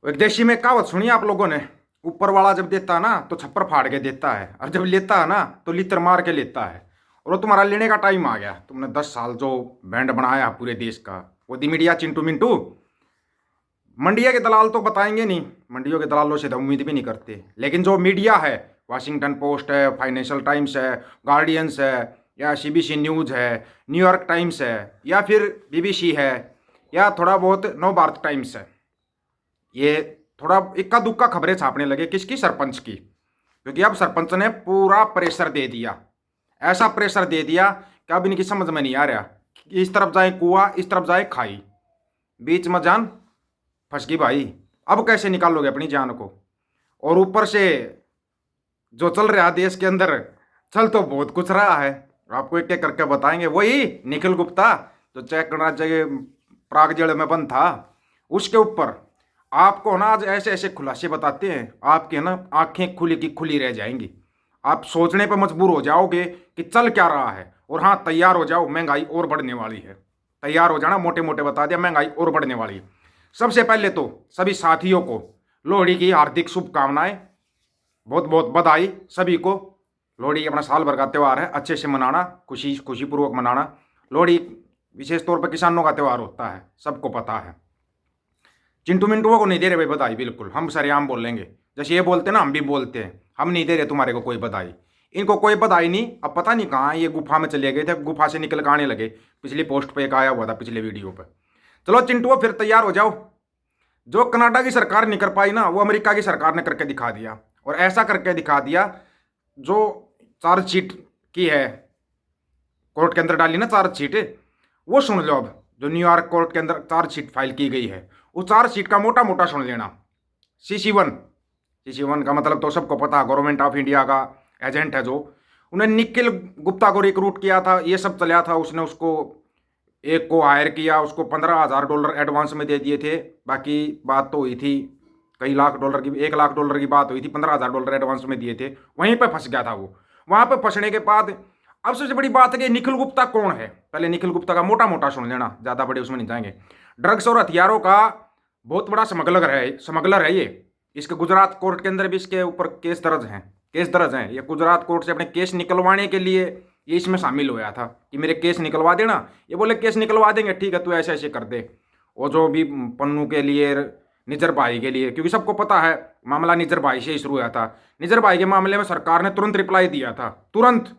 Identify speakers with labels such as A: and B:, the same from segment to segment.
A: एक देशी में कहावत सुनी आप लोगों ने। ऊपर वाला जब देता है ना तो छप्पर फाड़ के देता है, और जब लेता है ना तो लितर मार के लेता है। और वो तुम्हारा लेने का टाइम आ गया। तुमने 10 साल जो बैंड बनाया पूरे देश का, वो दी मीडिया चिंटू मिंटू। मंडिया के दलाल तो बताएंगे नहीं, मंडियों के दलालों से तो उम्मीद भी नहीं करते, लेकिन जो मीडिया है, वाशिंगटन पोस्ट है, फाइनेंशियल टाइम्स है, गार्डियंस है, या सीबीसी न्यूज़ है, न्यूयॉर्क टाइम्स है, या फिर बीबीसी है, या थोड़ा बहुत नव भारत टाइम्स है, ये थोड़ा इक्का दुक्का खबरें छापने लगे। किसकी? सरपंच की। क्योंकि अब सरपंच ने पूरा प्रेशर दे दिया, ऐसा प्रेशर दे दिया कि अब इनकी समझ में नहीं आ रहा कि इस तरफ जाए कुआं, इस तरफ जाए खाई, बीच में जान फंस गई भाई। अब कैसे निकालोगे अपनी जान को? और ऊपर से जो चल रहा देश के अंदर, चल तो बहुत कुछ रहा है, आपको एक एक करके बताएंगे। वही निखिल गुप्ता जो चेक गणराज्य के प्राग जेल में बंद था, उसके ऊपर आपको ना आज ऐसे ऐसे खुलासे बताते हैं, आपके ना आंखें खुली की खुली रह जाएंगी। आप सोचने पर मजबूर हो जाओगे कि चल क्या रहा है। और हाँ, तैयार हो जाओ, महंगाई और बढ़ने वाली है। तैयार हो जाना, मोटे मोटे बता दिया, महंगाई और बढ़ने वाली है। सबसे पहले तो सभी साथियों को लोहड़ी की हार्दिक शुभकामनाएं, बहुत बहुत बधाई सभी को। लोहड़ी अपना साल भर का त्यौहार है, अच्छे से मनाना, खुशीपूर्वक मनाना। लोहड़ी विशेष तौर पर किसानों का त्यौहार होता है, सबको पता है। चिंटू मिंटुओं को नहीं दे रहे भाई बधाई, बिल्कुल हम सरेआम बोलेंगे, जैसे ये बोलते ना हम भी बोलते हैं। हम नहीं दे रहे तुम्हारे को कोई बधाई, इनको कोई बधाई नहीं। अब पता नहीं कहाँ ये गुफा में चले गए थे, गुफा से निकल के आने लगे। पिछली पोस्ट पे एक आया हुआ था, पिछले वीडियो पे। चलो चिंटुओ, फिर तैयार हो जाओ। जो कनाडा की सरकार नहीं कर पाई ना, वो अमेरिका की सरकार ने करके दिखा दिया। और ऐसा करके दिखा दिया, जो चार्जशीट की है, कोर्ट के अंदर डाली ना चार्जशीट, वो सुन लो। अब जो न्यूयॉर्क कोर्ट के अंदर चार्जशीट फाइल की गई है, वो चार्जशीट का मोटा मोटा सुन लेना। CC1, CC1 का मतलब तो सबको पता, गवर्नमेंट ऑफ इंडिया का एजेंट है जो। उन्हें निखिल गुप्ता को रिक्रूट किया था, ये सब चला था। उसने उसको एक को हायर किया, उसको $15,000 एडवांस में दे दिए थे। बाकी बात तो हुई थी कई लाख डॉलर की, $1 लाख की बात हुई थी, $15,000 एडवांस में दिए थे। वहीं पे फंस गया था वो। वहां पे फंसने के बाद अब सबसे बड़ी बात है कि निखिल गुप्ता कौन है। पहले निखिल गुप्ता का मोटा मोटा सुन लेना, ज़्यादा बड़े उसमें नहीं जाएंगे। ड्रग्स और हथियारों का बहुत बड़ा स्मगलर है ये। इसके गुजरात कोर्ट के अंदर भी इसके ऊपर केस दर्ज हैं। ये गुजरात कोर्ट से अपने केस निकलवाने के लिए ये इसमें शामिल होया था कि मेरे केस निकलवा देना। ये बोले केस निकलवा देंगे, ठीक है, तू ऐसे ऐसे कर दे। और जो भी पन्नू के लिए, निजर भाई के लिए, क्योंकि सबको पता है मामला निजर भाई से ही शुरू हुआ था। निजर भाई के मामले में सरकार ने तुरंत रिप्लाई दिया था, तुरंत।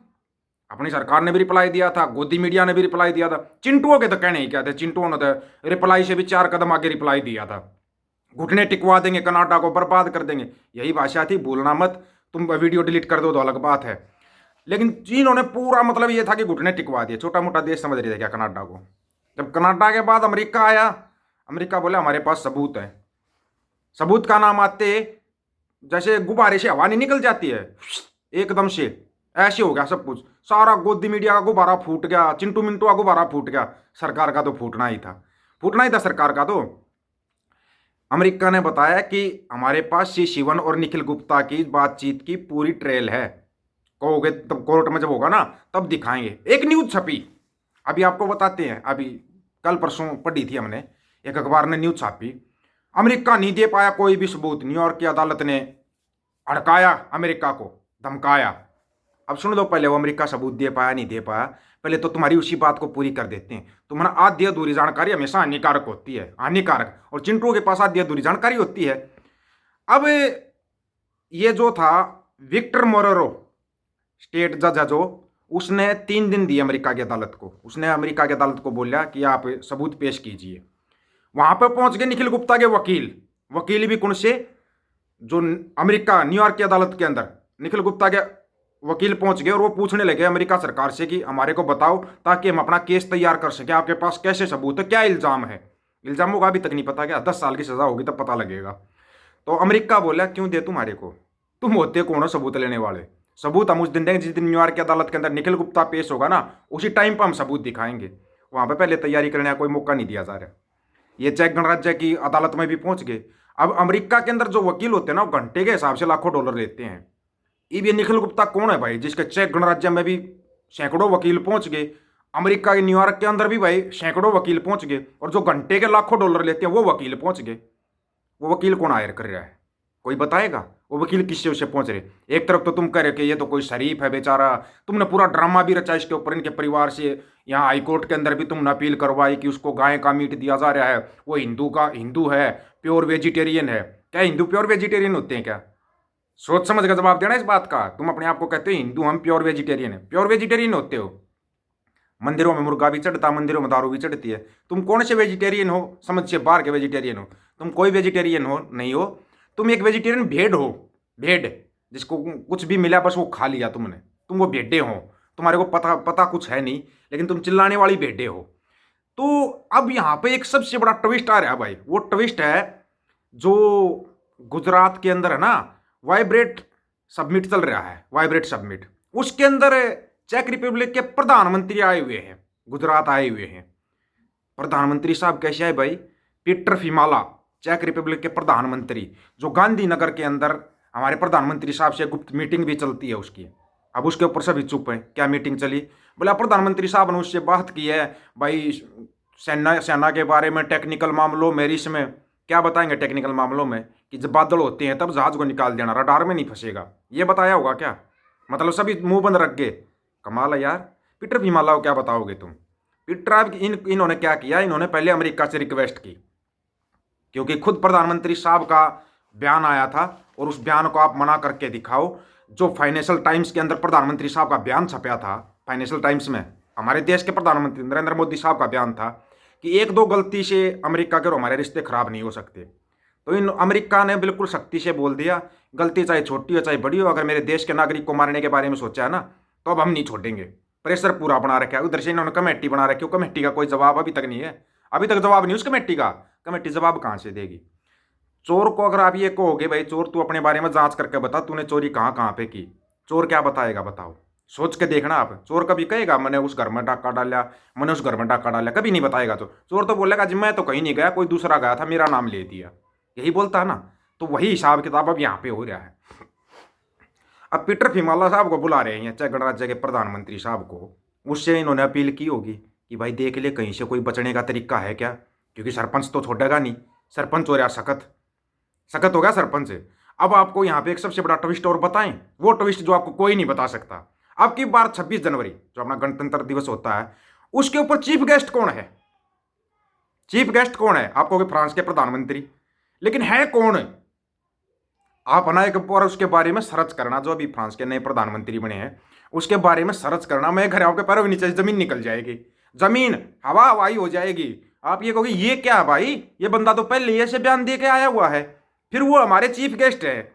A: अपनी सरकार ने भी रिप्लाई दिया था, गोदी मीडिया ने भी रिप्लाई दिया था। चिंटुओं के तो कहने ही क्या थे, चिंटुओं ने तो रिप्लाई से भी 4 कदम आगे रिप्लाई दिया था। घुटने टिकवा देंगे, कनाडा को बर्बाद कर देंगे, यही भाषा थी। भूलना मत, तुम वीडियो डिलीट कर दो तो अलग बात है। लेकिन इन्होंने पूरा मतलब ये था कि घुटने टिकवा दिए। छोटा मोटा देश समझ रहे थे क्या कनाडा को? जब कनाडा के बाद अमेरिका आया, अमेरिका बोला हमारे पास सबूत है। सबूत का नाम आते जैसे गुब्बारे से हवा नहीं निकल जाती है, एकदम से ऐसे हो गया सब कुछ। सारा गोदी मीडिया का गुब्बारा फूट गया, चिंटू मिंटू का गुब्बारा फूट गया। सरकार का तो फूटना ही था सरकार का तो। अमेरिका ने बताया कि हमारे पास C7 और निखिल गुप्ता की बातचीत की पूरी ट्रेल है। कहोगे तब कोर्ट में जब होगा ना तब दिखाएंगे। एक न्यूज छपी, अभी आपको बताते हैं। अभी कल परसों पढ़ी थी हमने, एक अखबार ने न्यूज छापी। अमेरिका नहीं दे पाया कोई भी सबूत, न्यूयॉर्क की अदालत ने अड़काया अमेरिका को, धमकाया। अब सुन लो, पहले वो अमेरिका सबूत दे पाया नहीं दे पाया, पहले तो तुम्हारी उसी बात को पूरी कर देते हैं। तुम्हारा आधी अधूरी जानकारी हमेशा हानिकारक होती है, हानिकारक। और चिंटुओं के पास आधी अधूरी जानकारी होती है। अब ये जो था विक्टर मोरेरो, स्टेट जज है जो, उसने 3 दिन दिए अमेरिका की अदालत को। उसने अमेरिका की अदालत को बोला कि आप सबूत पेश कीजिए। वहां पर पहुंच गए निखिल गुप्ता के वकील भी कौन से, जो अमेरिका न्यूयॉर्क की अदालत के अंदर निखिल गुप्ता के वकील पहुंच गए। और वो पूछने लगे अमेरिका सरकार से कि हमारे को बताओ ताकि हम अपना केस तैयार कर सकें, आपके पास कैसे सबूत है, क्या इल्ज़ाम है। इल्ज़ामों का अभी तक नहीं पता, क्या 10 साल की सज़ा होगी तब पता लगेगा। तो अमेरिका बोला क्यों दे तुम्हारे को, तुम होते कौन हो सबूत लेने वाले। सबूत हम उस दिन देंगे जिस दिन न्यूयॉर्क की अदालत के अंदर निखिल गुप्ता पेश होगा ना, उसी टाइम पर हम सबूत दिखाएंगे। वहाँ पर पहले तैयारी करने का कोई मौका नहीं दिया जा रहा। ये चेक गणराज्य की अदालत में भी पहुंच गए। अब अमेरिका के अंदर जो वकील होते हैं ना, वो घंटे के हिसाब से लाखों डॉलर लेते हैं। ये निखिल गुप्ता कौन है भाई, जिसके चेक गणराज्य में भी सैकड़ों वकील पहुंच गए, अमेरिका के न्यूयॉर्क के अंदर भी भाई सैकड़ों वकील पहुंच गए, और जो घंटे के लाखों डॉलर लेते हैं वो वकील पहुंच गए। वो वकील कौन हायर कर रहा है? कोई बताएगा? वो वकील किससे उसे पहुंच रहे? एक तरफ तो तुम कह रहे कि ये तो कोई शरीफ है बेचारा, तुमने पूरा ड्रामा भी रचा इसके ऊपर, इनके परिवार से। यहाँ हाईकोर्ट के अंदर भी तुमने अपील करवाई कि उसको गाय का मीट दिया जा रहा है, वो हिंदू है, प्योर वेजिटेरियन है। क्या हिंदू प्योर वेजिटेरियन होते हैं क्या? सोच समझ का जवाब देना इस बात का। तुम अपने आप को कहते हो हिंदू, हम प्योर वेजिटेरियन है, प्योर वेजिटेरियन होते हो? मंदिरों में मुर्गा भी चढ़ता, मंदिरों में दारू भी चढ़ती है। तुम कौन से वेजिटेरियन हो? समझ से बाहर के वेजिटेरियन हो तुम। कोई वेजिटेरियन हो नहीं हो तुम। एक वेजिटेरियन भेड़ हो, भेड़ जिसको कुछ भी मिला बस वो खा लिया तुमने। तुम वो भेड़े हो, तुम्हारे को पता पता कुछ है नहीं, लेकिन तुम चिल्लाने वाली भेड़े हो। तो अब यहाँ पे एक सबसे बड़ा ट्विस्ट आ रहा है भाई। वो ट्विस्ट है जो गुजरात के अंदर है ना, वाइब्रेट सबमिट चल रहा है, वाइब्रेट सबमिट। उसके अंदर चेक रिपब्लिक के प्रधानमंत्री आए हुए हैं, गुजरात आए हुए हैं। प्रधानमंत्री साहब कैसे आए भाई? पीटर फिमाला, चेक रिपब्लिक के प्रधानमंत्री, जो गांधीनगर के अंदर हमारे प्रधानमंत्री साहब से गुप्त मीटिंग भी चलती है उसकी। अब उसके ऊपर सभी चुप हैं, क्या मीटिंग चली? बोला प्रधानमंत्री साहब ने उससे बात की है भाई सेना के बारे में, टेक्निकल मामलों में, इसमें क्या बताएंगे टेक्निकल मामलों में कि जब बादल होते हैं तब जहाज को निकाल देना, रडार में नहीं फंसेगा, ये बताया होगा क्या? मतलब सभी मुंह बंद रख गए। कमाल है यार। पीटर भीमाला को क्या बताओगे तुम? पीटर अब इन्होंने क्या किया, इन्होंने पहले अमेरिका से रिक्वेस्ट की, क्योंकि खुद प्रधानमंत्री साहब का बयान आया था और उस बयान को आप मना करके दिखाओ। जो फाइनेंशियल टाइम्स के अंदर प्रधानमंत्री साहब का बयान छपया था, फाइनेंशियल टाइम्स में हमारे देश के प्रधानमंत्री नरेंद्र मोदी साहब का बयान था कि एक दो गलती से अमेरिका के और हमारे रिश्ते खराब नहीं हो सकते। तो इन अमेरिका ने बिल्कुल सख्ती से बोल दिया, गलती चाहे छोटी हो चाहे बड़ी हो, अगर मेरे देश के नागरिक को मारने के बारे में सोचा है ना तो अब हम नहीं छोड़ेंगे। प्रेशर पूरा बना रखा है। उधर से इन्होंने कमेटी बना रखी है, कमेटी का कोई जवाब अभी तक नहीं है। अभी तक जवाब नहीं उस कमेटी का। कमेटी जवाब कहाँ से देगी? चोर को अगर आप ये कहोगे भाई चोर तू अपने बारे में जांच करके बता, तूने चोरी कहाँ कहाँ पे की, चोर क्या बताएगा बताओ? सोच के देखना आप। चोर कभी कहेगा मैंने उस घर में डाका डाला, मैंने उस घर में डाका डाला, कभी नहीं बताएगा। चोर तो बोलेगा जी मैं तो कहीं नहीं गया, कोई दूसरा गया था, मेरा नाम ले दिया, यही बोलता है ना। तो वही हिसाब किताब अब यहाँ पे हो रहा है। अब पीटर फिमाला साहब को बुला रहे हैं, चाहे गणराज्य के प्रधानमंत्री साहब को। उससे इन्होंने अपील की होगी कि भाई देख ले कहीं से कोई बचने का तरीका है क्या, क्योंकि सरपंच तो छोड़ेगा नहीं। सरपंच हो रहा सख्त सख्त हो गया सरपंच। अब आपको यहाँ पे एक सबसे बड़ा ट्विस्ट और बताएं, वो ट्विस्ट जो आपको कोई नहीं बता सकता। अब की बार 26 जनवरी जो अपना गणतंत्र दिवस होता है, उसके ऊपर चीफ गेस्ट कौन है? चीफ गेस्ट कौन है? आप कहोगे फ्रांस के प्रधानमंत्री, लेकिन है कौन? आप ना एक बार उसके बारे में सर्च करना, जो अभी फ्रांस के नए प्रधानमंत्री बने हैं उसके बारे में सर्च करना। मैं घर आपके पैरों के नीचे जमीन निकल जाएगी, जमीन हवा हवाई हो जाएगी। आप ये कहोगे ये क्या भाई, ये बंदा तो पहले ऐसे बयान दे के आया हुआ है, फिर वो हमारे चीफ गेस्ट है।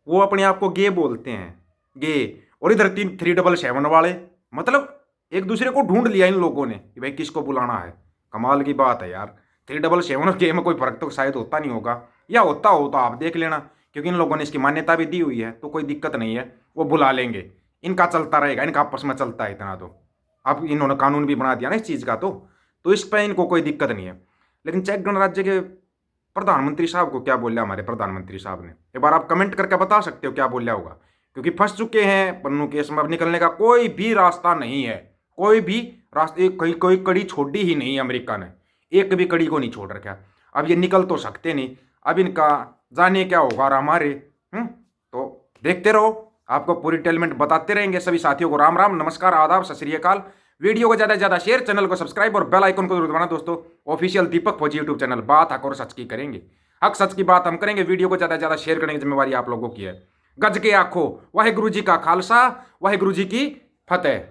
A: वो अपने आप को गे बोलते हैं, गे। और इधर 377 वाले, मतलब एक दूसरे को ढूंढ लिया इन लोगों ने कि भाई किसको बुलाना है। कमाल की बात है यार। 377 और गे में कोई फर्क तो शायद होता नहीं होगा, या होता हो तो आप देख लेना, क्योंकि इन लोगों ने इसकी मान्यता भी दी हुई है, तो कोई दिक्कत नहीं है, वो बुला लेंगे। इनका चलता रहेगा, इनका आपस में चलता है इतना। तो अब इन्होंने कानून भी बना दिया ना इस चीज़ का, तो इस पर इनको कोई दिक्कत नहीं है। लेकिन चेक गणराज्य के प्रधानमंत्री साहब को क्या बोल रहा हमारे प्रधानमंत्री साहब ने, एक बार आप कमेंट करके बता सकते हो क्या बोल रहा होगा? क्योंकि फंस चुके हैं पन्नू केस में, अब निकलने का कोई भी रास्ता नहीं है। कोई भी रास्ते, कोई कड़ी छोड़ी ही नहीं अमेरिका ने, एक भी कड़ी को नहीं छोड़ रखा। अब ये निकल तो सकते नहीं, अब इनका जाने क्या होगा और हमारे। तो देखते रहो, आपको पूरी टेलमेंट बताते रहेंगे। सभी साथियों को राम राम, नमस्कार, आदाब, सत श्री अकाल। वीडियो को ज़्यादा से ज़्यादा शेयर, चैनल को सब्सक्राइब और बेल आइकन को जरूर दबाना दोस्तों। ऑफिशियल दीपक फौजी यूट्यूब चैनल, बात हक और सच की करेंगे, हक सच की बात हम करेंगे। वीडियो को ज़्यादा से ज़्यादा शेयर करने की जिम्मेवारी आप लोगों की है। गज के आखो, वाहेगुरु जी का खालसा, वाहेगुरु जी की फतेह।